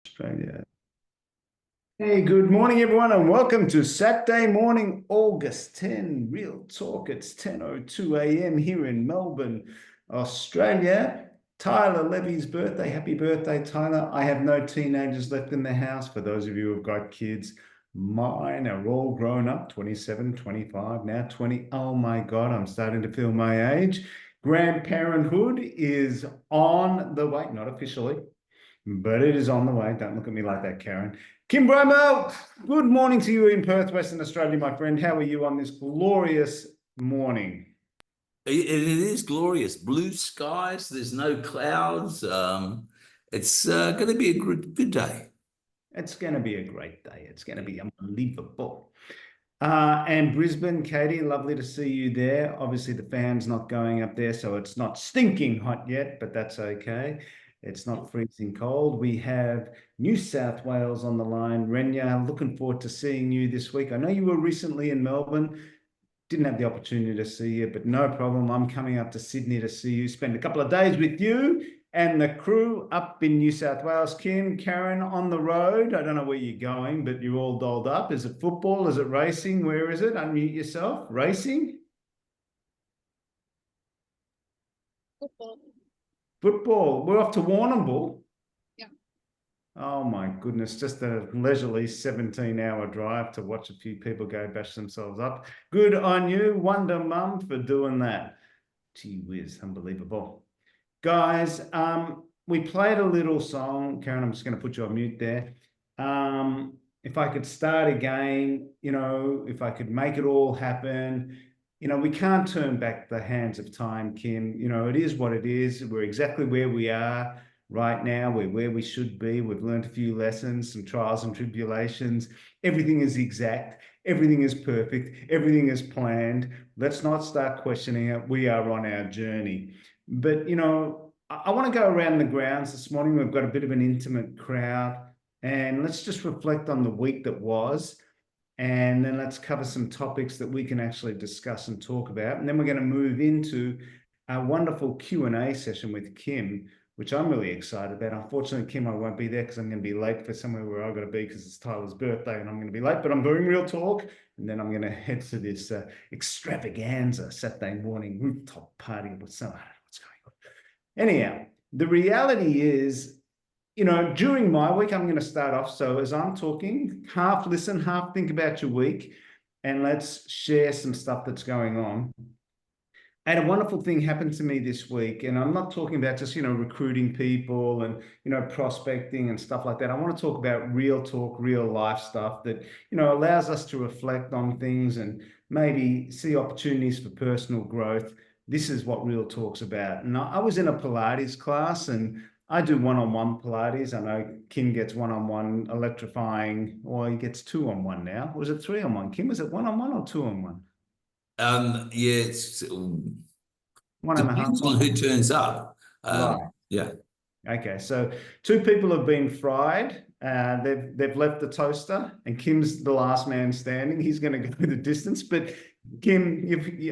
Australia. Hey, good morning, everyone, and welcome to Saturday morning, August 10, Real Talk. It's 10:02 a.m. here in Melbourne, Australia. Tyler Levy's birthday. Happy birthday, Tyler. I have no teenagers left in the house. For those of you who've got kids, mine are all grown up, 27, 25, now 20. Oh my God, I'm starting to feel my age. Grandparenthood is on the way, not officially, but it is on the way. Don't look at me like that, Karen. Kim Broemer, good morning to you in Perth, Western Australia, my friend. How are you on this glorious morning? It is glorious. Blue skies. There's no clouds. It's going to be a good day. It's going to be a great day. It's going to be unbelievable. And Brisbane, Katie, lovely to see you there. Obviously, the fan's not going up there, so it's not stinking hot yet, but that's okay. It's not freezing cold. We have New South Wales on the line. Renya, looking forward to seeing you this week. I know you were recently in Melbourne. Didn't have the opportunity to see you, but no problem. I'm coming up to Sydney to see you, spend a couple of days with you and the crew up in New South Wales. Kim, Karen, on the road. I don't know where you're going, but you're all dolled up. Is it football? Is it racing? Where is it? Unmute yourself. Racing? Football. Football. We're off to Warrnambool. Yeah. Oh my goodness, just a leisurely 17-hour drive to watch a few people go bash themselves up. Good on you, Wonder Mum, for doing that. Gee whiz, unbelievable. Guys, we played a little song. Karen, I'm just going to put you on mute there. If I could start again, if I could make it all happen, we can't turn back the hands of time, Kim. It is what it is. We're exactly where we are right now. We're where we should be. We've learned a few lessons, some trials and tribulations. Everything is exact. Everything is perfect. Everything is planned. Let's not start questioning it. We are on our journey. But, I want to go around the grounds this morning. We've got a bit of an intimate crowd, and let's just reflect on the week that was. And then let's cover some topics that we can actually discuss and talk about. And then we're going to move into our wonderful Q&A session with Kim, which I'm really excited about. Unfortunately, Kim, I won't be there because I'm going to be late for somewhere where I've got to be because it's Tyler's birthday and I'm going to be late. But I'm doing Real Talk, and then I'm going to head to this extravaganza Saturday morning rooftop party. What's going on? Anyhow, the reality is, during my week, I'm going to start off. So as I'm talking, half listen, half think about your week, and let's share some stuff that's going on. And a wonderful thing happened to me this week, and I'm not talking about just, recruiting people and, prospecting and stuff like that. I want to talk about real talk, real life stuff that, allows us to reflect on things and maybe see opportunities for personal growth. This is what Real Talk's about. And I was in a Pilates class, and I do one-on-one Pilates. I know Kim gets one-on-one electrifying, or he gets two-on-one now. Was it three-on-one? Kim, was it one-on-one or two-on-one? Yeah, it's One and a half. depends on who turns up. Right. Yeah. Okay, so two people have been fried. They've left the toaster, and Kim's the last man standing. He's going to go the distance. But Kim,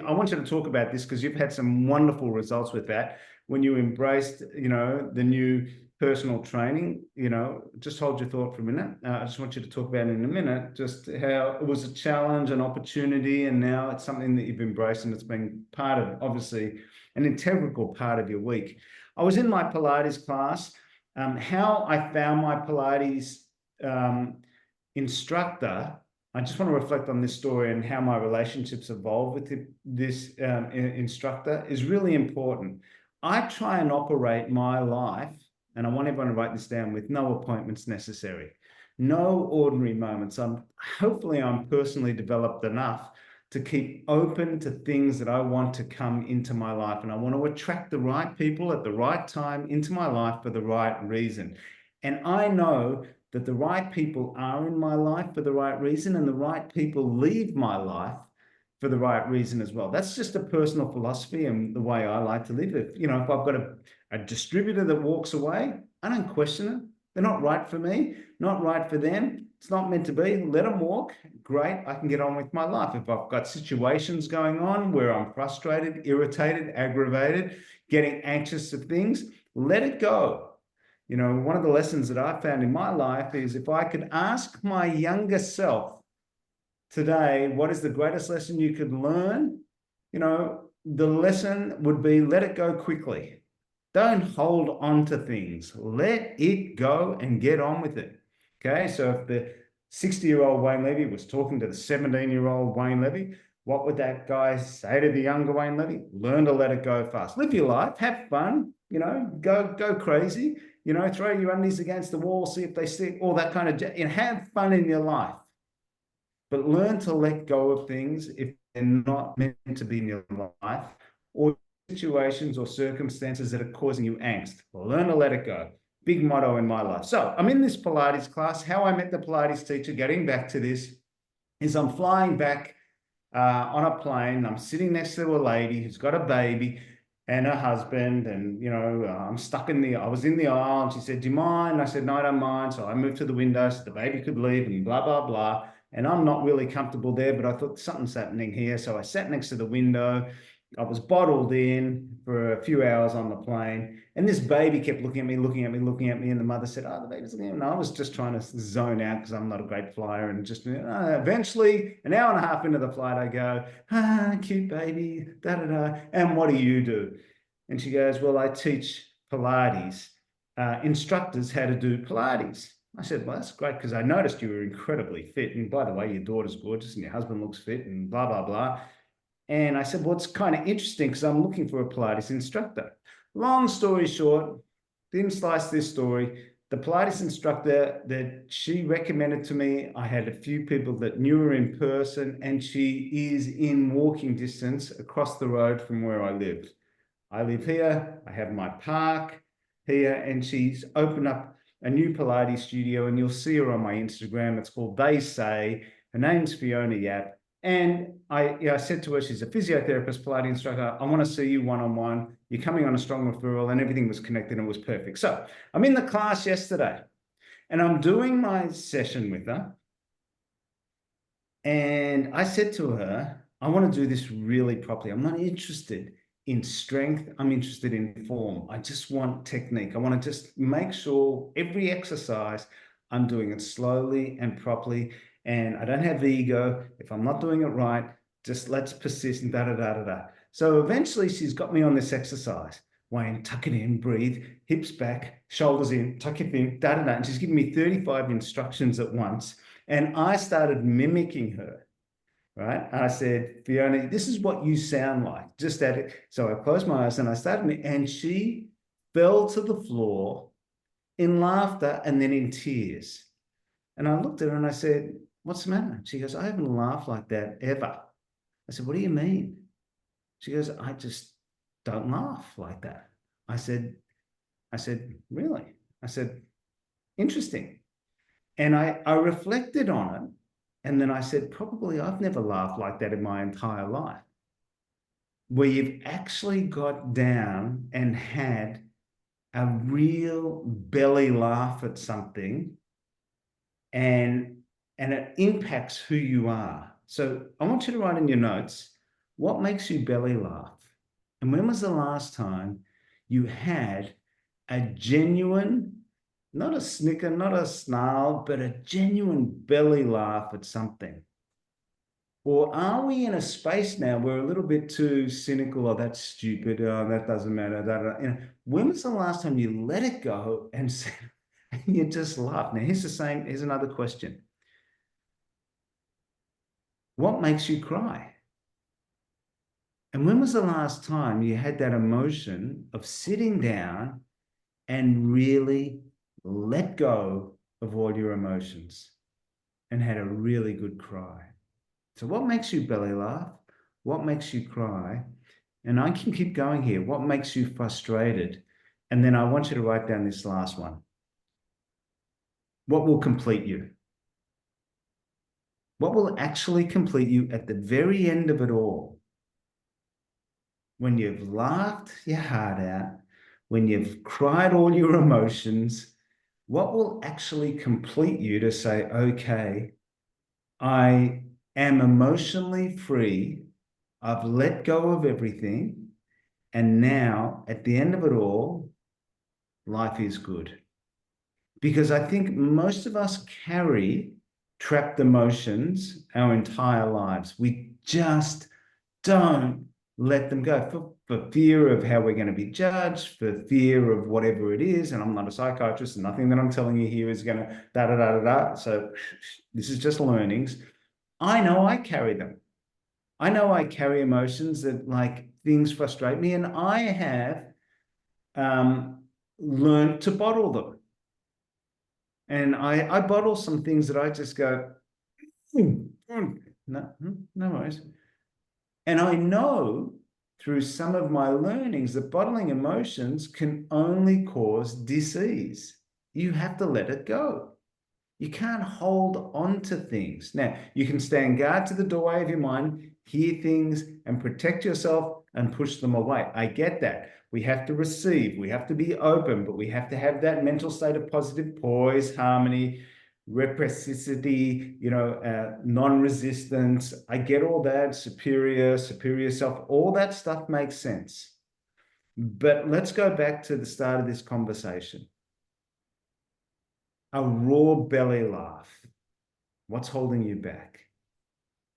I want you to talk about this because you've had some wonderful results with that when you embraced, the new personal training. Just hold your thought for a minute. I just want you to talk about it in a minute, just how it was a challenge, an opportunity, and now it's something that you've embraced, and it's been part of, obviously, an integral part of your week. I was in my Pilates class. How I found my Pilates instructor, I just want to reflect on this story and how my relationships evolve with this instructor is really important. I try and operate my life, and I want everyone to write this down, with no appointments necessary, no ordinary moments. Hopefully I'm personally developed enough to keep open to things that I want to come into my life. And I want to attract the right people at the right time into my life for the right reason. And I know that the right people are in my life for the right reason, and the right people leave my life for the right reason as well. That's just a personal philosophy and the way I like to live. If I've got a distributor that walks away, I don't question it. They're not right for me, not right for them. It's not meant to be. Let them walk. Great. I can get on with my life. If I've got situations going on where I'm frustrated, irritated, aggravated, getting anxious of things, let it go. You know, one of the lessons that I found in my life is if I could ask my younger self today, what is the greatest lesson you could learn? You know, the lesson would be let it go quickly. Don't hold on to things. Let it go and get on with it. Okay, so if the 60-year-old Wayne Levy was talking to the 17-year-old Wayne Levy, what would that guy say to the younger Wayne Levy? Learn to let it go fast. Live your life, have fun, you know, go crazy, you know, throw your undies against the wall, see if they stick, all that kind of, you know, have fun in your life. But learn to let go of things if they're not meant to be in your life, or situations or circumstances that are causing you angst. Learn to let it go. Big motto in my life. So I'm in this Pilates class. How I met the Pilates teacher, getting back to this, is I'm flying back on a plane. I'm sitting next to a lady who's got a baby and her husband, and you know, I was in the aisle, and she said, "Do you mind?" I said, "No, I don't mind." So I moved to the window so the baby could leave, and blah blah blah. And I'm not really comfortable there, but I thought something's happening here, so I sat next to the window. I was bottled in for a few hours on the plane, and this baby kept looking at me, looking at me, looking at me, and the mother said, "Oh, the baby's looking at me." And I was just trying to zone out because I'm not a great flyer, and just eventually, an hour and a half into the flight, I go, cute baby, da da da. And what do? And she goes, "Well, I teach Pilates instructors how to do Pilates." I said, "Well, that's great because I noticed you were incredibly fit. And by the way, your daughter's gorgeous and your husband looks fit and blah, blah, blah." And I said, "Well, it's kind of interesting because I'm looking for a Pilates instructor." Long story short, didn't slice this story. The Pilates instructor that she recommended to me, I had a few people that knew her in person, and she is in walking distance across the road from where I live. I live here, I have my park here, and she's opened up a new Pilates studio, and you'll see her on my Instagram. It's called They Say. Her name's Fiona Yap. And I said to her, she's a physiotherapist, Pilates instructor. "I want to see you one-on-one. You're coming on a strong referral," and everything was connected and it was perfect. So I'm in the class yesterday and I'm doing my session with her. And I said to her, "I want to do this really properly. I'm not interested in strength. I'm interested in form. I just want technique. I want to just make sure every exercise I'm doing it slowly and properly. And I don't have ego. If I'm not doing it right, just let's persist and da da da da da." So eventually she's got me on this exercise. "Wayne, tuck it in, breathe, hips back, shoulders in, tuck it in, da da da." And she's giving me 35 instructions at once. And I started mimicking her, right? And I said, "Fiona, this is what you sound like. Just at it." So I closed my eyes and I started, and she fell to the floor in laughter and then in tears. And I looked at her and I said, "What's the matter?" She goes, "I haven't laughed like that ever." I said, "What do you mean?" She goes, "I just don't laugh like that." I said, "Really?" I said, "Interesting." And I reflected on it. And then I said, probably I've never laughed like that in my entire life, where you've actually got down and had a real belly laugh at something, and it impacts who you are. So I want you to write in your notes, what makes you belly laugh? And when was the last time you had a genuine, not a snicker, not a snarl, but a genuine belly laugh at something? Or are we in a space now where we're a little bit too cynical? "Oh, that's stupid. Oh, that doesn't matter." You know, when was the last time you let it go and said, and you just laughed? Now, here's another question. What makes you cry? And when was the last time you had that emotion of sitting down and really let go of all your emotions and had a really good cry? So what makes you belly laugh? What makes you cry? And I can keep going here. What makes you frustrated? And then I want you to write down this last one. What will complete you? What will actually complete you at the very end of it all? When you've laughed your heart out, when you've cried all your emotions, what will actually complete you to say, "Okay, I am emotionally free. I've let go of everything. And now, at the end of it all, life is good." because I think most of us carry trapped emotions our entire lives. We just don't let them go for fear of how we're going to be judged, for fear of whatever it is. And I'm not a psychiatrist, and nothing that I'm telling you here is going to da da da da da. So this is just learnings. I know I carry them. I know I carry emotions that like things frustrate me, and I have learned to bottle them. And I bottle some things that I just go, no, no worries. And I know through some of my learnings that bottling emotions can only cause disease. You have to let it go. You can't hold on to things. Now, you can stand guard to the doorway of your mind, hear things, and protect yourself and push them away. I get that. We have to receive, we have to be open, but we have to have that mental state of positive poise, harmony, reciprocity, non-resistance. I get all that, superior self, all that stuff makes sense. But let's go back to the start of this conversation. A raw belly laugh. What's holding you back?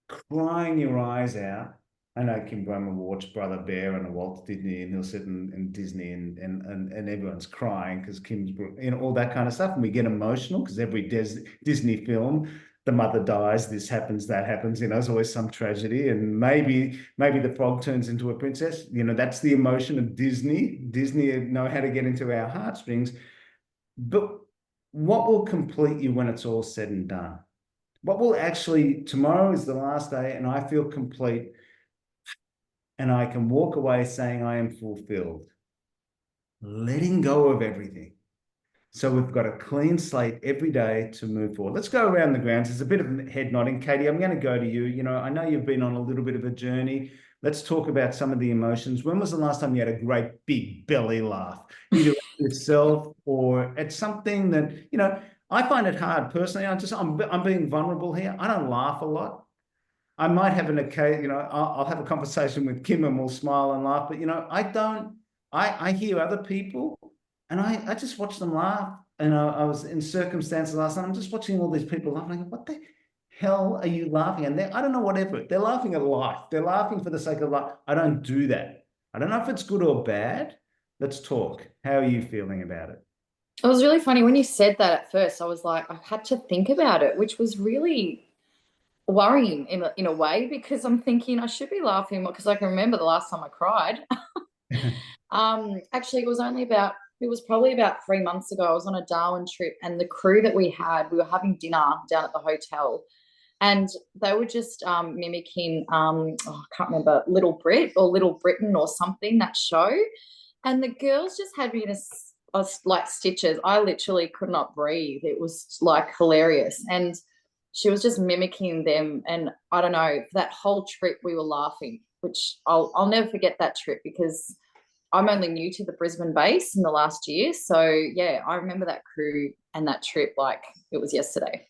Crying your eyes out. I know Kim Broemer will watch Brother Bear and a Walt Disney, and he'll sit in Disney and everyone's crying because Kim's, all that kind of stuff. And we get emotional because every Disney film, the mother dies, this happens, that happens, there's always some tragedy. And maybe the frog turns into a princess. That's the emotion of Disney. Disney know how to get into our heartstrings. But what will complete you when it's all said and done? What will actually, tomorrow is the last day and I feel complete and I can walk away saying I am fulfilled. Letting go of everything. So we've got a clean slate every day to move forward. Let's go around the grounds. There's a bit of head nodding. Katie, I'm going to go to you. I know you've been on a little bit of a journey. Let's talk about some of the emotions. When was the last time you had a great big belly laugh, either at yourself or at something that, I find it hard personally. I'm being vulnerable here. I don't laugh a lot. I might have an occasion, I'll have a conversation with Kim and we'll smile and laugh, but I don't, I hear other people and I just watch them laugh. And I was in circumstances last night, I'm just watching all these people laughing. Like, what the hell are you laughing at? I don't know, whatever. They're laughing at life. They're laughing for the sake of life. I don't do that. I don't know if it's good or bad. Let's talk. How are you feeling about it? It was really funny when you said that at first. I was like, I had to think about it, which was really worrying in a way because I'm thinking I should be laughing because I can remember the last time I cried. Actually, it was probably about 3 months ago. I was on a Darwin trip and the crew that we were having dinner down at the hotel and they were just mimicking, I can't remember, Little Brit or Little Britain or something, that show. And the girls just had me in like stitches. I literally could not breathe. It was like hilarious. And she was just mimicking them. And I don't know, that whole trip we were laughing, which I'll never forget that trip because I'm only new to the Brisbane base in the last year. So yeah, I remember that crew and that trip like it was yesterday.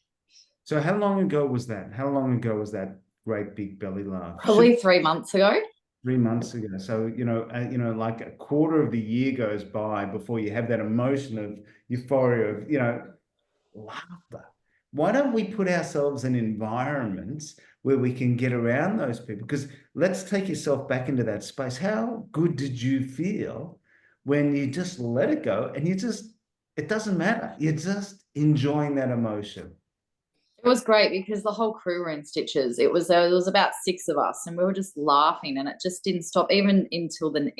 So how long ago was that? How long ago was that great big belly laugh? Probably 3 months ago. 3 months ago. So, like a quarter of the year goes by before you have that emotion of euphoria of, laughter. Why don't we put ourselves in environments where we can get around those people? Because let's take yourself back into that space. How good did you feel when you just let it go and it doesn't matter. You're just enjoying that emotion. It was great because the whole crew were in stitches. It was there was about 6 of us, and we were just laughing, and it just didn't stop even into the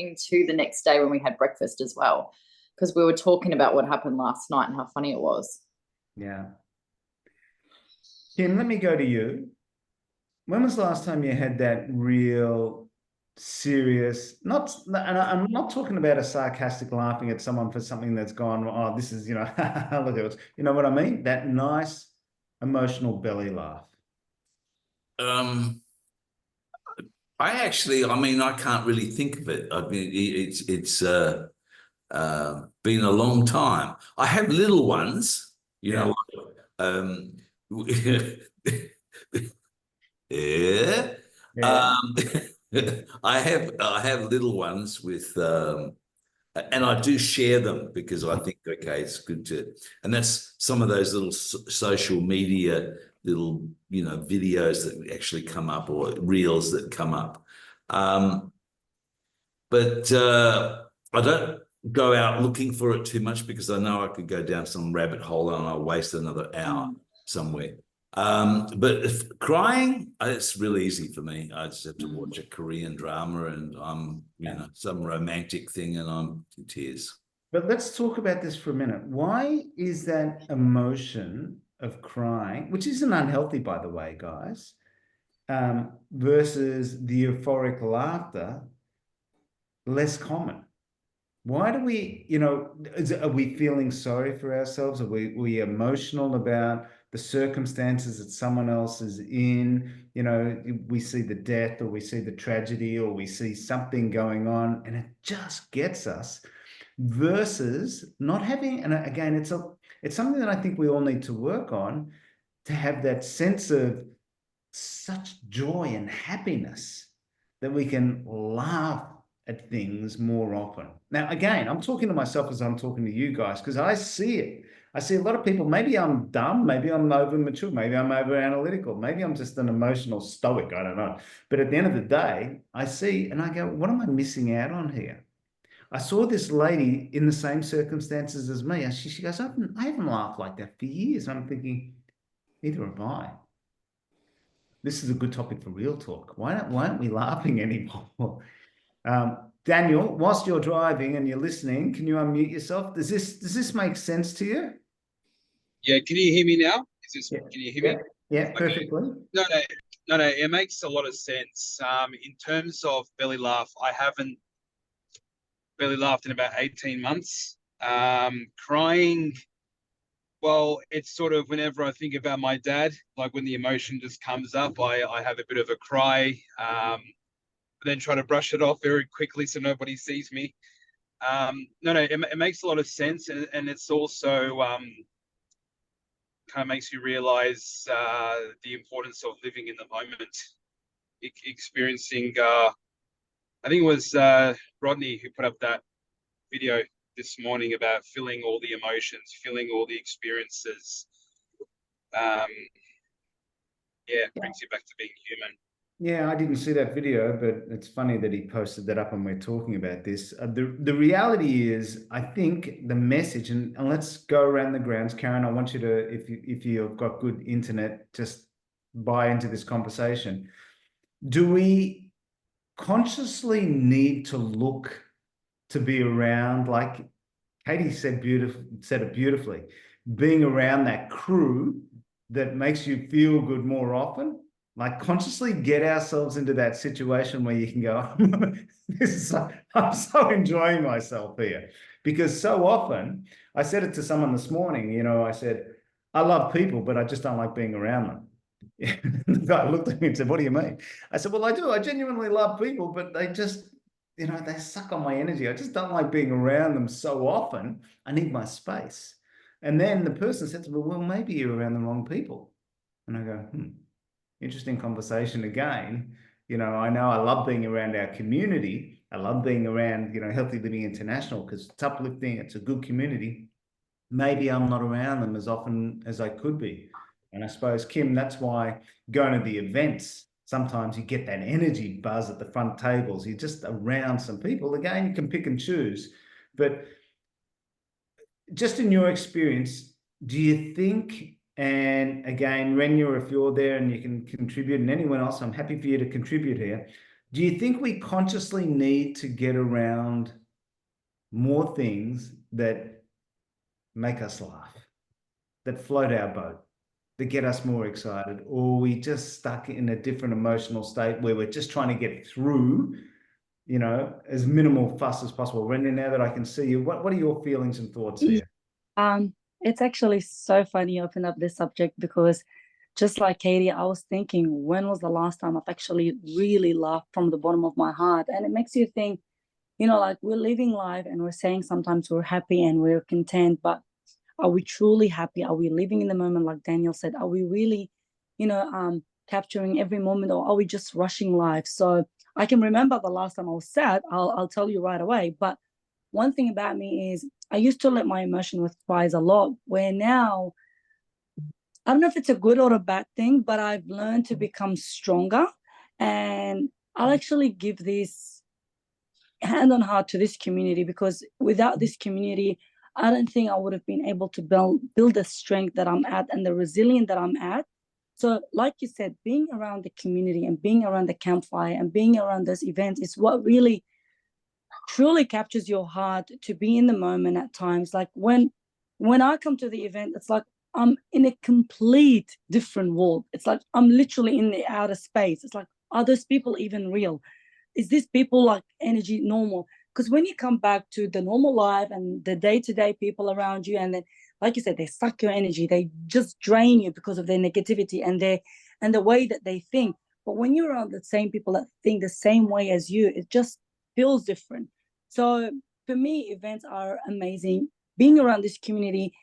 next day when we had breakfast as well, because we were talking about what happened last night and how funny it was. Yeah. Kim, let me go to you. When was the last time you had that real serious, and I'm not talking about a sarcastic laughing at someone for something that's gone, oh, this is, look at us. You know what I mean? That nice emotional belly laugh. I can't really think of it. I mean, it's been a long time. I have little ones, Yeah. Yeah. Yeah. I have little ones with And I do share them because I think, okay, it's good to, and that's some of those little social media little, videos that actually come up or reels that come up. But I don't go out looking for it too much because I know I could go down some rabbit hole and I'll waste another hour somewhere. But if crying, it's really easy for me. I just have to watch a Korean drama and I'm, some romantic thing and I'm in tears. But let's talk about this for a minute. Why is that emotion of crying, which isn't unhealthy, by the way, guys, versus the euphoric laughter, less common? Why do we, are we feeling sorry for ourselves? Are we emotional about the circumstances that someone else is in? We see the death or we see the tragedy or we see something going on and it just gets us, versus not having, and again, it's something that I think we all need to work on, to have that sense of such joy and happiness that we can laugh at things more often. Now, again, I'm talking to myself as I'm talking to you guys, because I see it. I see a lot of people, maybe I'm dumb, maybe I'm over mature, maybe I'm over analytical, maybe I'm just an emotional stoic, I don't know. But at the end of the day, I see and I go, what am I missing out on here? I saw this lady in the same circumstances as me. And she goes, I haven't laughed like that for years. I'm thinking, neither have I. This is a good topic for real talk. Why aren't we laughing anymore? Daniel, whilst you're driving and you're listening, can you unmute yourself? Does this make sense to you? Yeah, can you hear me now? Yeah. Can you hear me? Yeah, perfectly. No, it makes a lot of sense. In terms of belly laugh, I haven't belly laughed in about 18 months. Crying, well, it's sort of whenever I think about my dad, like when the emotion just comes up, I have a bit of a cry, then try to brush it off very quickly so nobody sees me. It makes a lot of sense, and it's also kind of makes you realize the importance of living in the moment, experiencing. I think it was Rodney who put up that video this morning about feeling all the emotions, feeling all the experiences. It brings you back to being human. Yeah, I didn't see that video, but it's funny that he posted that up and we're talking about this. The reality is, I think the message, and let's go around the grounds. Karen, I want you to, if you've got good internet, just buy into this conversation. Do we consciously need to look to be around, like Katie said it beautifully, being around that crew that makes you feel good more often? Like consciously get ourselves into that situation where you can go, I'm so enjoying myself here. Because so often, I said it to someone this morning, I said, I love people, but I just don't like being around them. The guy looked at me and said, what do you mean? I said, well, I do. I genuinely love people, but they just, they suck on my energy. I just don't like being around them so often. I need my space. And then the person said to me, well, maybe you're around the wrong people. And I go, interesting conversation again. I know I love being around our community. I love being around, Healthy Living International because it's uplifting. It's a good community. Maybe I'm not around them as often as I could be. And I suppose, Kim, that's why going to the events, sometimes you get that energy buzz at the front tables. You're just around some people. Again, you can pick and choose. But just in your experience, do you think, and again, Renya, if you're there and you can contribute, and anyone else, I'm happy for you to contribute here. Do you think we consciously need to get around more things that make us laugh, that float our boat, that get us more excited, or are we just stuck in a different emotional state where we're just trying to get through, as minimal fuss as possible? Renya, now that I can see you, what are your feelings and thoughts here? It's actually so funny you open up this subject because just like Katie, I was thinking, when was the last time I've actually really laughed from the bottom of my heart? And it makes you think, like we're living life and we're saying sometimes we're happy and we're content, but are we truly happy? Are we living in the moment? Like Daniel said, are we really, capturing every moment, or are we just rushing life? So I can remember the last time I was sad, I'll tell you right away, but one thing about me is I used to let my emotion with rise a lot, where now I don't know if it's a good or a bad thing, but I've learned to become stronger, and I'll actually give this hand on heart to this community, because without this community, I don't think I would have been able to build the strength that I'm at and the resilience that I'm at. So, like you said, being around the community and being around the campfire and being around those events is what really truly captures your heart to be in the moment at times. Like when I come to the event, it's like I'm in a complete different world. It's like I'm literally in the outer space. It's like, are those people even real? Is this people like energy normal? Because when you come back to the normal life and the day-to-day people around you, and then like you said, they suck your energy, they just drain you because of their negativity and the way that they think. But when you're around the same people that think the same way as you, it just feels different. So for me, events are amazing. Being around this community,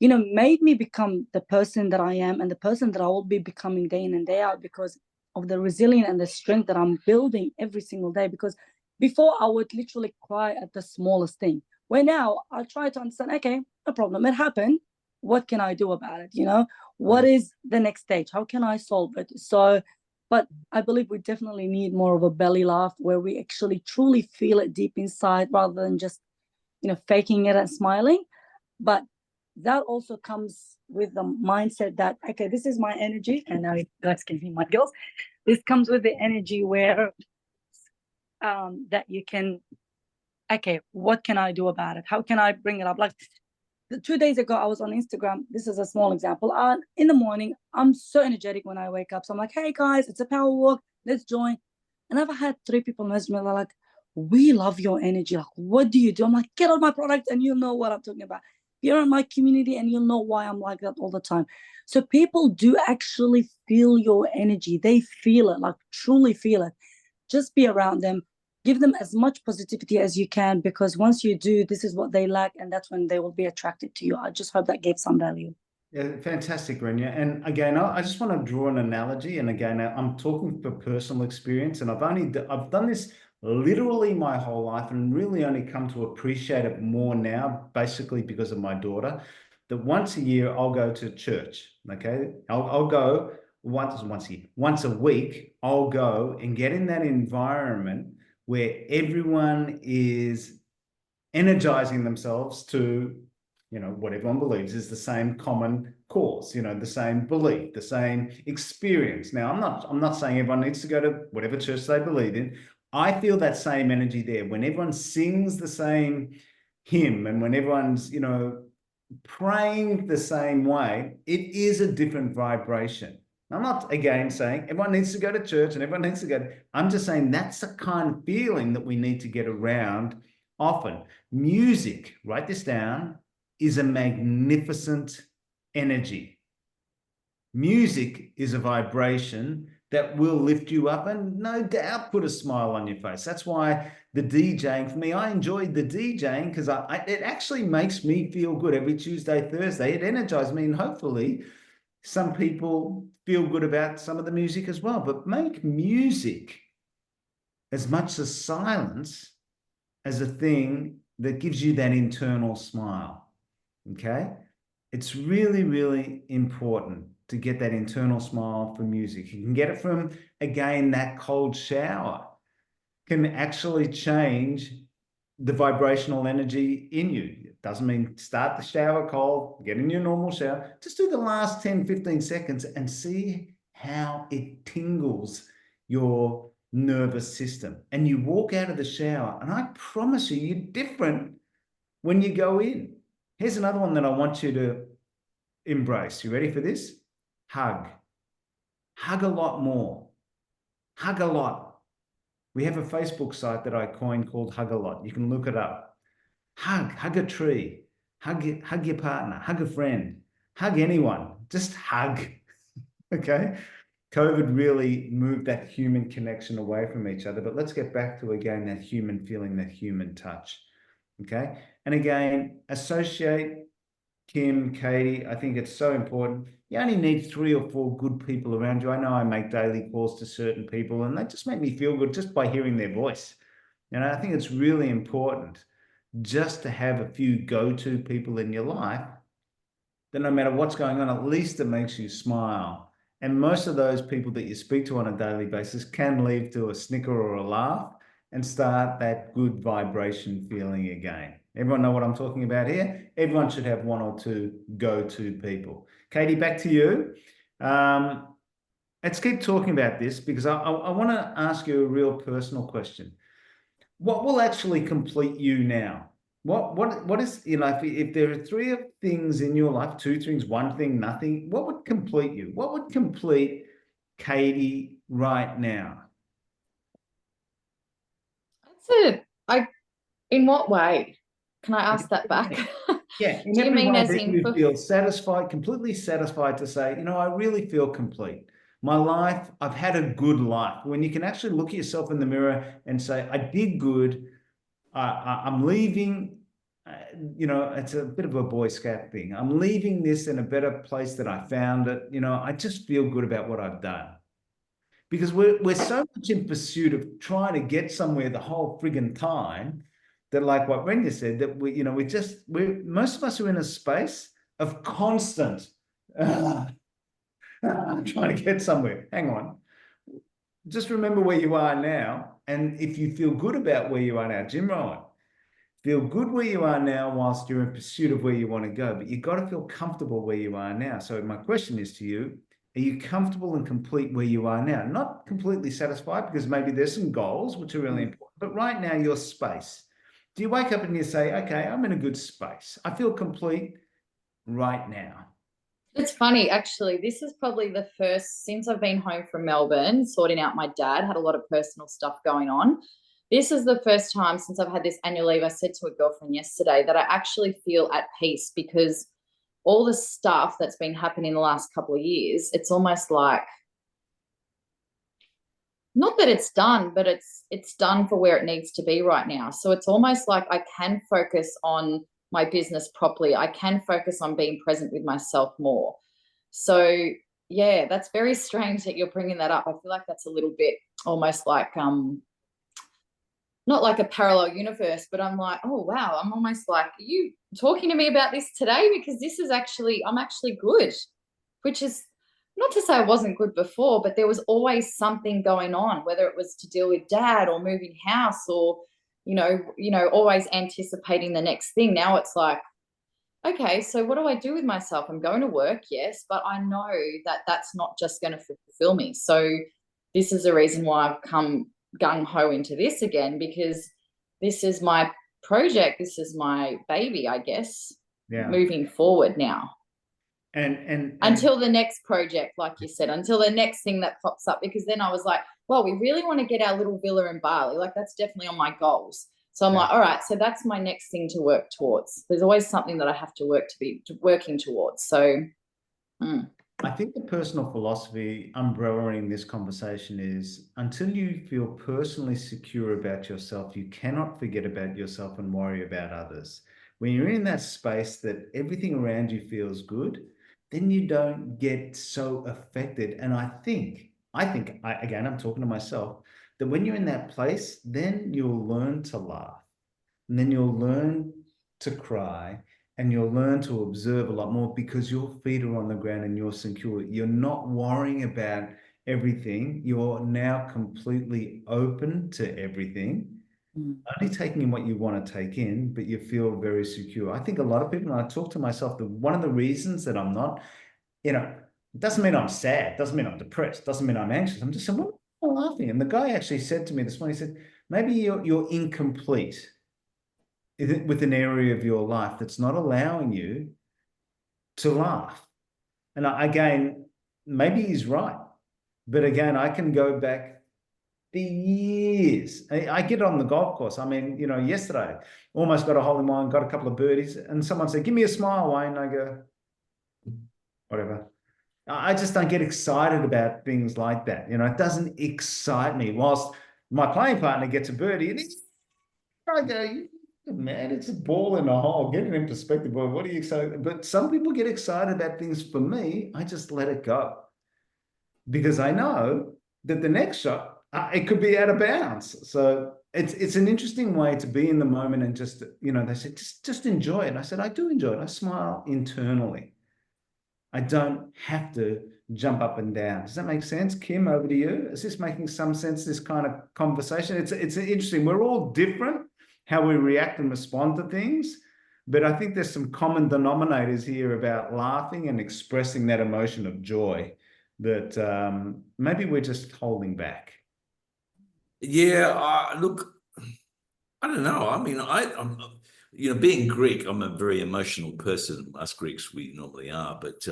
made me become the person that I am and the person that I will be becoming day in and day out, because of the resilience and the strength that I'm building every single day. Because before I would literally cry at the smallest thing, where now I try to understand, okay, no problem, it happened. What can I do about it? What is the next stage? How can I solve it? So, but I believe we definitely need more of a belly laugh where we actually truly feel it deep inside rather than just, faking it and smiling. But that also comes with the mindset that, okay, this is my energy. And now you guys can hear my girls. This comes with the energy where that you can, okay, what can I do about it? How can I bring it up? Like 2 days ago, I was on Instagram. This is a small example. In the morning, I'm so energetic when I wake up. So I'm like, hey guys, it's a power walk. Let's join. And I've had 3 people message me. They're like, we love your energy. Like, what do you do? I'm like, get on my product and you'll know what I'm talking about. You're in my community and you'll know why I'm like that all the time. So people do actually feel your energy. They feel it, like truly feel it. Just be around them. Give them as much positivity as you can, because once you do, this is what they lack, and that's when they will be attracted to you. I just hope that gave some value. Yeah, fantastic, Renia. And again, I just want to draw an analogy. And again, I'm talking for personal experience, and I've done this literally my whole life, and really only come to appreciate it more now, basically because of my daughter. That once a year I'll go to church. Okay, I'll go once a week. I'll go and get in that environment where everyone is energizing themselves to, what everyone believes is the same common cause, the same belief, the same experience. Now, I'm not saying everyone needs to go to whatever church they believe in. I feel that same energy there. When everyone sings the same hymn and when everyone's, praying the same way, it is a different vibration. I'm not, again, saying everyone needs to go to church and everyone needs to go. I'm just saying that's the kind of feeling that we need to get around often. Music, write this down, is a magnificent energy. Music is a vibration that will lift you up and no doubt put a smile on your face. That's why the DJing, for me, I enjoyed the DJing because it actually makes me feel good every Tuesday, Thursday. It energizes me, and hopefully some people feel good about some of the music as well. But make music as much as silence as a thing that gives you that internal smile. Okay? It's really, really important to get that internal smile from music. You can get it from, again, that cold shower can actually change the vibrational energy in you. It doesn't mean start the shower cold, get in your normal shower. Just do the last 10, 15 seconds and see how it tingles your nervous system. And you walk out of the shower, and I promise you, you're different when you go in. Here's another one that I want you to embrace. You ready for this? Hug. Hug a lot more. Hug a lot. We have a Facebook site that I coined called Hug a Lot. You can look it up. Hug a tree. Hug your partner. Hug a friend. Hug anyone. Just hug. Okay? COVID really moved that human connection away from each other. But let's get back to, again, that human feeling, that human touch. Okay? And again, associate Kim, Katie, I think it's so important. You only need 3 or 4 good people around you. I know I make daily calls to certain people and they just make me feel good just by hearing their voice. I think it's really important just to have a few go-to people in your life, then no matter what's going on, at least it makes you smile. And most of those people that you speak to on a daily basis can lead to a snicker or a laugh and start that good vibration feeling again. Everyone know what I'm talking about here? Everyone should have one or two go-to people. Katie, back to you. Let's keep talking about this because I want to ask you a real personal question. What will actually complete you now? What is, you know, if there are three things in your life, two things, one thing, nothing, what would complete you? What would complete Katie right now? In what way? Can I ask that back? Yeah, in Do you every mean way as that in you for feel satisfied, completely satisfied to say, you know, I really feel complete. My life, I've had a good life. When you can actually look at yourself in the mirror and say, I did good. I'm leaving, you know, it's a bit of a Boy Scout thing. I'm leaving this in a better place than I found it. You know, I just feel good about what I've done. Because we're so much in pursuit of trying to get somewhere the whole friggin' time that, like what Renya said, that we, you know, most of us are in a space of constant trying to get somewhere. Hang on. Just remember where you are now. And if you feel good about where you are now, Jim Rowan, feel good where you are now whilst you're in pursuit of where you want to go. But you've got to feel comfortable where you are now. So my question is to you, are you comfortable and complete where you are now? Not completely satisfied because maybe there's some goals which are really important, but right now your space. Do you wake up and you say, okay, I'm in a good space. I feel complete right now. It's funny, actually. This is probably the first since I've been home from Melbourne, sorting out my dad, had a lot of personal stuff going on. This is the first time since I've had this annual leave. I said to a girlfriend yesterday that I actually feel at peace because all the stuff that's been happening the last couple of years, it's almost like, not that it's done, but it's done for where it needs to be right now. So it's almost like I can focus on my business properly. I can focus on being present with myself more. So yeah, that's very strange that you're bringing that up. I feel like that's a little bit almost like not like a parallel universe, but I'm like, oh wow, I'm almost like, are you talking to me about this today? Because this is actually, I'm actually good, which is not to say I wasn't good before, but there was always something going on, whether it was to deal with dad or moving house or, always anticipating the next thing. Now it's like, okay, so what do I do with myself? I'm going to work, yes, but I know that that's not just going to fulfill me. So this is the reason why I've come gung-ho into this again, because this is my project. This is my baby, I guess, moving forward now. And until the next project, like you said, until the next thing that pops up, because then I was like, well, we really want to get our little villa in Bali. Like that's definitely on my goals. So I'm like, all right, so that's my next thing to work towards. There's always something that I have to working towards. So I think the personal philosophy umbrellaing this conversation is until you feel personally secure about yourself, you cannot forget about yourself and worry about others. When you're in that space that everything around you feels good, then you don't get so affected. And I think, again, I'm talking to myself, that when you're in that place, then you'll learn to laugh, and then you'll learn to cry, and you'll learn to observe a lot more because your feet are on the ground and you're secure. You're not worrying about everything. You're now completely open to everything, only taking in what you want to take in, but you feel very secure. I think a lot of people, and I talk to myself, that one of the reasons that I'm not, it doesn't mean I'm sad, doesn't mean I'm depressed, doesn't mean I'm anxious. I'm just saying, what am I laughing? And the guy actually said to me this morning, he said, maybe you're incomplete with an area of your life that's not allowing you to laugh. And again, maybe he's right. But again, I can go back the years. I get on the golf course. I mean, yesterday, almost got a hole in one, got a couple of birdies, and someone said, give me a smile, Wayne. I go, whatever. I just don't get excited about things like that. It doesn't excite me. Whilst my playing partner gets a birdie, and I go, man, it's a ball in a hole. Get it in perspective. Boy, what are you excited? But some people get excited about things. For me, I just let it go because I know that the next shot, it could be out of bounds. So it's an interesting way to be in the moment and just, they said, just enjoy it. And I said, I do enjoy it. I smile internally. I don't have to jump up and down. Does that make sense? Kim, over to you. Is this making some sense, this kind of conversation? It's interesting. We're all different how we react and respond to things, but I think there's some common denominators here about laughing and expressing that emotion of joy that maybe we're just holding back. Yeah, look, I don't know. I mean, I'm, being Greek, I'm a very emotional person. Us Greeks, we normally are, but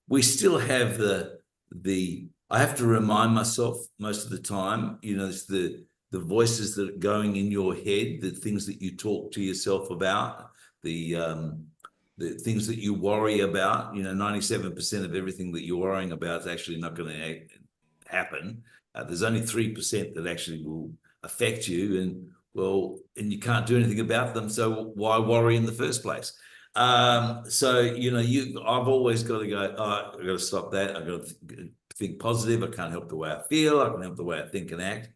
we still have I have to remind myself most of the time, it's the voices that are going in your head, the things that you talk to yourself about, the things that you worry about. 97% of everything that you're worrying about is actually not going to happen. There's only 3% that actually will affect you, and you can't do anything about them. So why worry in the first place? I've always got to go, oh, I've got to stop that. I've got to think positive. I can't help the way I feel. I can help the way I think and act.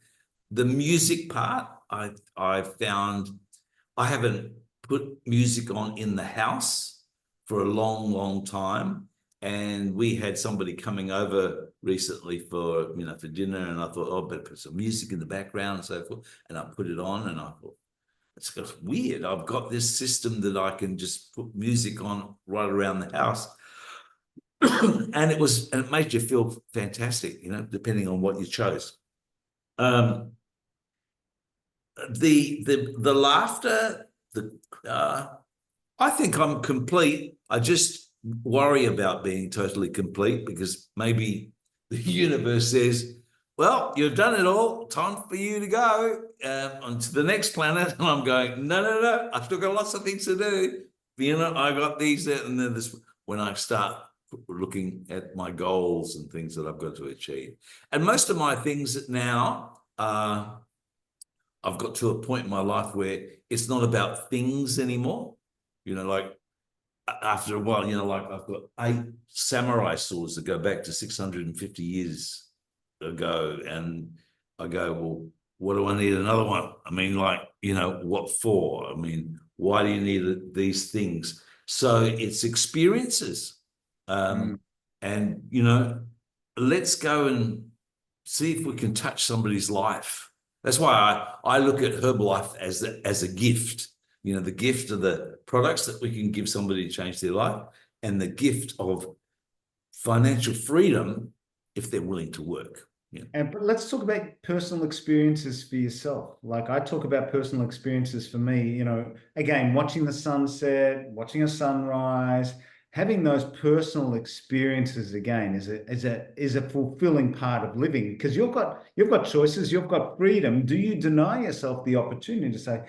The music part, I found I haven't put music on in the house for a long, long time. And we had somebody coming over recently for dinner, and I thought, oh, I better put some music in the background and so forth. And I put it on, and I thought, it's weird. I've got this system that I can just put music on right around the house. and it made you feel fantastic, depending on what you chose. The laughter, I think I'm complete. I just worry about being totally complete, because maybe the universe says, well, you've done it all. Time for you to go on to the next planet. And I'm going, no. I've still got lots of things to do. I got these, and then when I start looking at my goals and things that I've got to achieve. And most of my things now, I've got to a point in my life where it's not about things anymore. Like after a while, like I've got 8 samurai swords that go back to 650 years ago. And I go, well, what do I need another one? I mean, what for? I mean, why do you need these things? So it's experiences. And, let's go and see if we can touch somebody's life. That's why I look at Herbalife as a gift. The gift of the products that we can give somebody to change their life, and the gift of financial freedom if they're willing to work. But let's talk about personal experiences for yourself. Like I talk about personal experiences for me, again, watching the sunset, watching a sunrise, having those personal experiences again is a fulfilling part of living, because you've got choices, you've got freedom. Do you deny yourself the opportunity to say,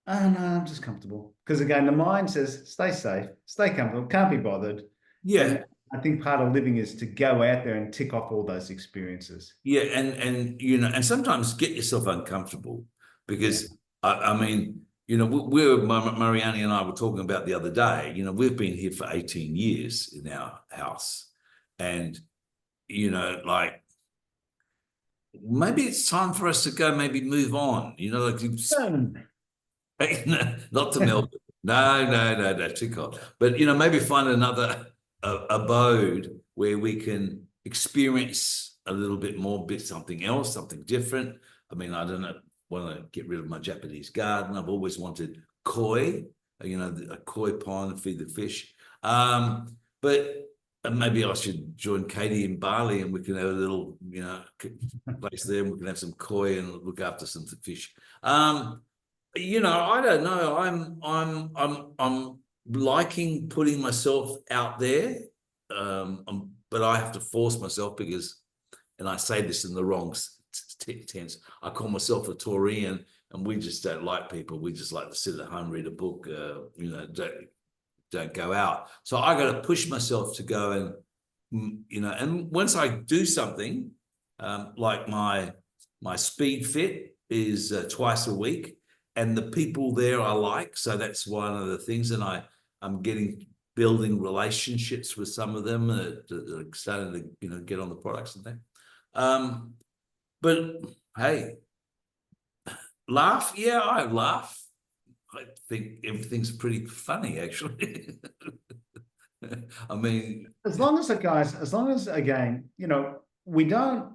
oh no, I'm just comfortable? Because again, the mind says, stay safe, stay comfortable, can't be bothered. Yeah. And I think part of living is to go out there and tick off all those experiences. Yeah, and sometimes get yourself uncomfortable, because I mean, Mariani and I were talking about the other day. We've been here for 18 years in our house, and like maybe it's time for us to go, maybe move on. Not to Melbourne. No, too cold. But maybe find another abode where we can experience a little bit more, something else, something different. I mean, I don't know, want to get rid of my Japanese garden. I've always wanted koi, a koi pond, feed the fish. But maybe I should join Katie in Bali, and we can have a little, place there, and we can have some koi and look after some fish. I don't know. I'm liking putting myself out there, but I have to force myself, because, and I say this in the wrong tense, I call myself a Taurian, and we just don't like people. We just like to sit at home, read a book, don't go out. So I got to push myself to go and once I do something, like my speed fit is twice a week. And the people there I like, so that's one of the things. And I'm building relationships with some of them that are starting to get on the products and things. But hey, laugh. Yeah, I laugh. I think everything's pretty funny, actually. I mean, As long as again, we don't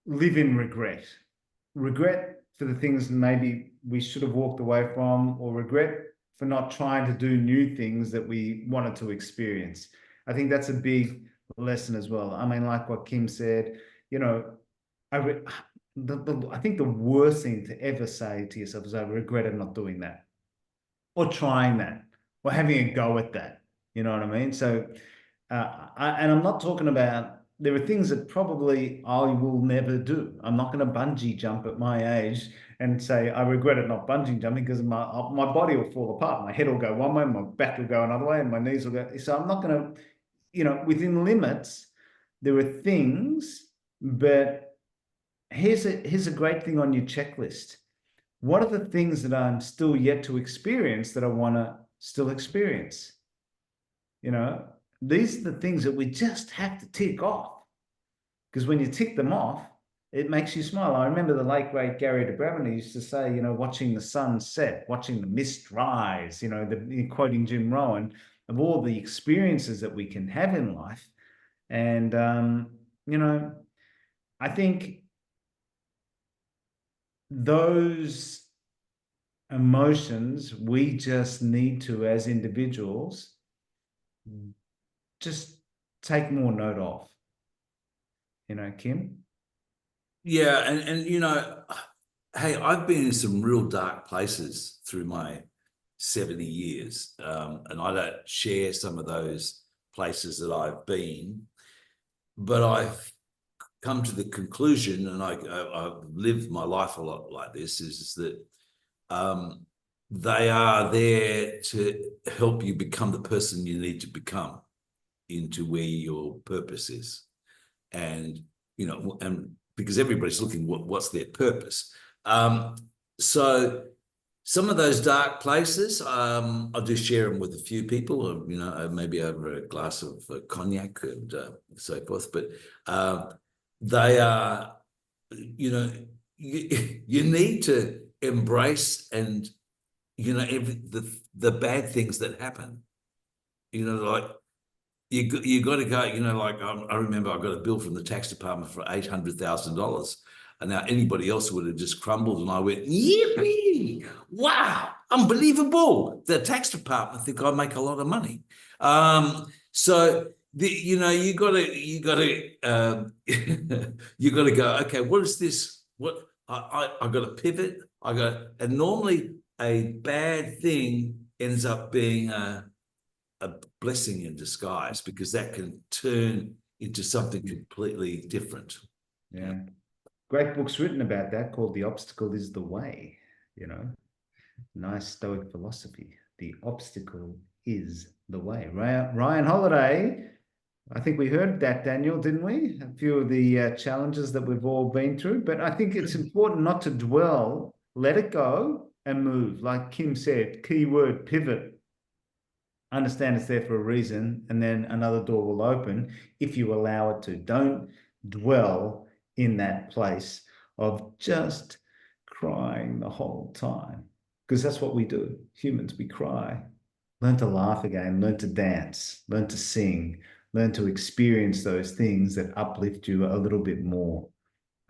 live in regret. Regret for the things maybe we should have walked away from, or regret for not trying to do new things that we wanted to experience. I think that's a big lesson as well. I mean, like what Kim said, I think the worst thing to ever say to yourself is I regretted not doing that, or trying that, or having a go at that. You know what I mean? So, and I'm not talking about, there are things that probably I will never do. I'm not going to bungee jump at my age and say I regretted not bungee jumping, because my body will fall apart. My head will go one way, my back will go another way, and my knees will go. So I'm not going to, within limits, there are things, but here's a great thing on your checklist. What are the things that I'm still yet to experience that I want to still experience? These are the things that we just have to tick off, because when you tick them off, it makes you smile. I remember the late great Gary de Broemer used to say, watching the sun set, watching the mist rise, quoting Jim Rohn, of all the experiences that we can have in life. And, I think those emotions, we just need to, as individuals, just take more note of. Kim? yeah, and hey, I've been in some real dark places through my 70 years, and I don't share some of those places that I've been, but I've come to the conclusion, and I've lived my life a lot like this, is that they are there to help you become the person you need to become into where your purpose is. And, and because everybody's looking what's their purpose. So some of those dark places, I'll just share them with a few people, maybe over a glass of cognac and so forth. But they are, you need to embrace and, the bad things that happen, like you got to go, like I remember I got a bill from the tax department for $800,000. And now anybody else would have just crumbled. And I went, yippee, wow, unbelievable. The tax department think I make a lot of money. So you got to you got to go, okay, what is this? What I got to pivot. And normally a bad thing ends up being a blessing in disguise, because that can turn into something completely different. Yeah. Great books written about that, called The Obstacle is the Way. Nice Stoic philosophy. The obstacle is the way. Ryan Holiday, I think we heard that, Daniel, didn't we? A few of the challenges that we've all been through, but I think it's important not to dwell, let it go and move. Like Kim said, key word, pivot. Understand it's there for a reason, and then another door will open if you allow it to. Don't dwell in that place of just crying the whole time, because that's what we do. Humans, we cry. Learn to laugh again, learn to dance, learn to sing, learn to experience those things that uplift you a little bit more.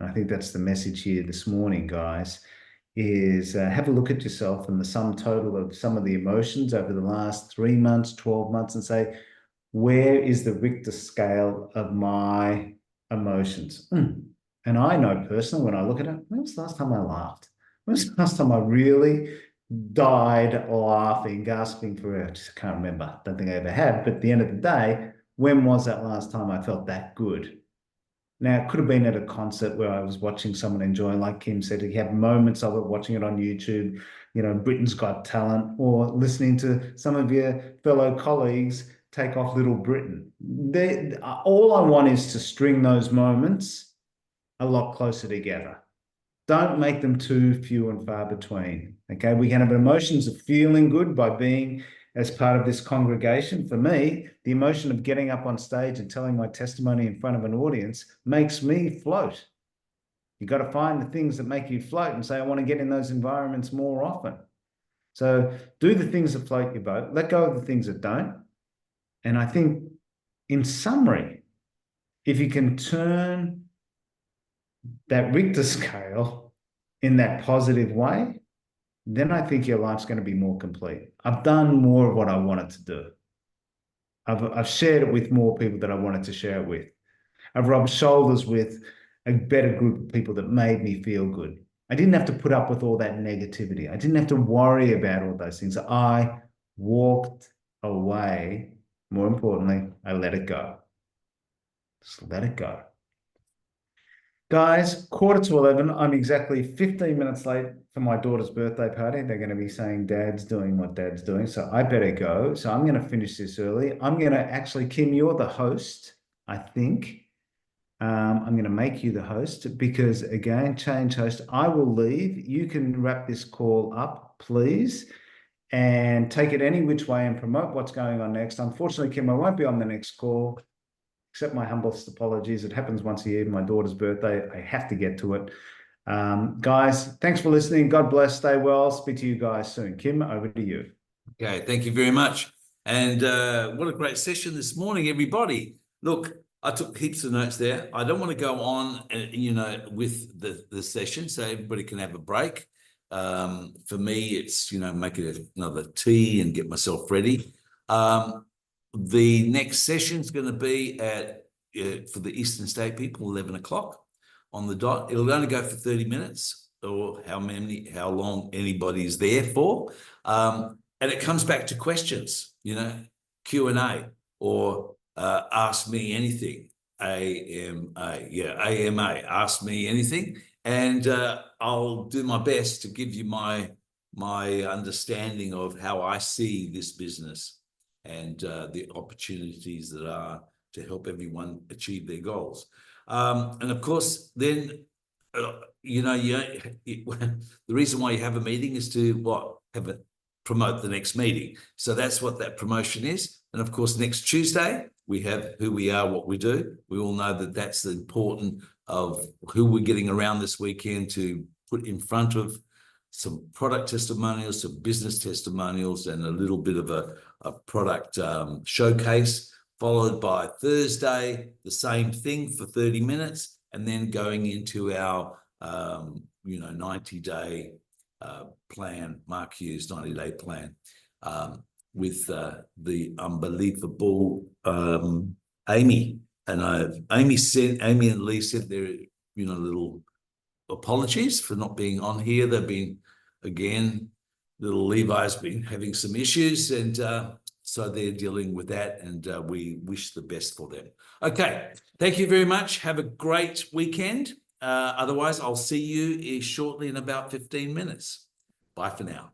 And I think that's the message here this morning, guys, is have a look at yourself and the sum total of some of the emotions over the last 3 months, 12 months, and say, where is the Richter scale of my emotions? And I know personally, when I look at it, when was the last time I laughed? When was the last time I really died laughing, gasping for air? I just can't remember. Don't think I ever have. But at the end of the day, when was that last time I felt that good? Now, it could have been at a concert where I was watching someone enjoy, like Kim said, you have moments of it, watching it on YouTube, Britain's Got Talent, or listening to some of your fellow colleagues take off Little Britain. All I want is to string those moments a lot closer together. Don't make them too few and far between, okay? We can have emotions of feeling good by being as part of this congregation. For me, the emotion of getting up on stage and telling my testimony in front of an audience makes me float. You got to find the things that make you float and say, I want to get in those environments more often. So do the things that float your boat, let go of the things that don't. And I think in summary, if you can turn that Richter scale in that positive way, then I think your life's going to be more complete. I've done more of what I wanted to do. I've shared it with more people that I wanted to share it with. I've rubbed shoulders with a better group of people that made me feel good. I didn't have to put up with all that negativity. I didn't have to worry about all those things. I walked away. More importantly, I let it go. Just let it go. Guys, 11:15. I'm exactly 15 minutes late for my daughter's birthday party. They're going to be saying Dad's doing what Dad's doing. So I better go. So I'm going to finish this early. I'm going to actually, Kim, you're the host, I think. I'm going to make you the host because, again, change host. I will leave. You can wrap this call up, please, and take it any which way and promote what's going on next. Unfortunately, Kim, I won't be on the next call. Accept my humblest apologies. It happens once a year, my daughter's birthday. I have to get to it. Guys, thanks for listening. God bless. Stay well. Speak to you guys soon. Kim, over to you. Okay, thank you very much. And what a great session this morning, everybody. Look, I took heaps of notes there. I don't want to go on, with the session, so everybody can have a break. For me, it's, making another tea and get myself ready. The next session is going to be at for the Eastern State people, 11 o'clock on the dot. It'll only go for 30 minutes or how long anybody's there for. And it comes back to questions, Q&A or ask me anything. AMA, ask me anything. And I'll do my best to give you my understanding of how I see this business and the opportunities that are to help everyone achieve their goals. And of course, then, the reason why you have a meeting is to promote the next meeting. So that's what that promotion is. And of course, next Tuesday, we have who we are, what we do. We all know that that's the important of who we're getting around this weekend to put in front of some product testimonials, some business testimonials, and a little bit of a product showcase, followed by Thursday, the same thing for 30 minutes, and then going into our 90-day plan, Mark Hughes 90-day plan, with the unbelievable Amy. And Amy and Lee sent their little apologies for not being on here. They've been, again, little Levi's been having some issues, and so they're dealing with that, and we wish the best for them. Okay, thank you very much. Have a great weekend. Otherwise, I'll see you shortly in about 15 minutes. Bye for now.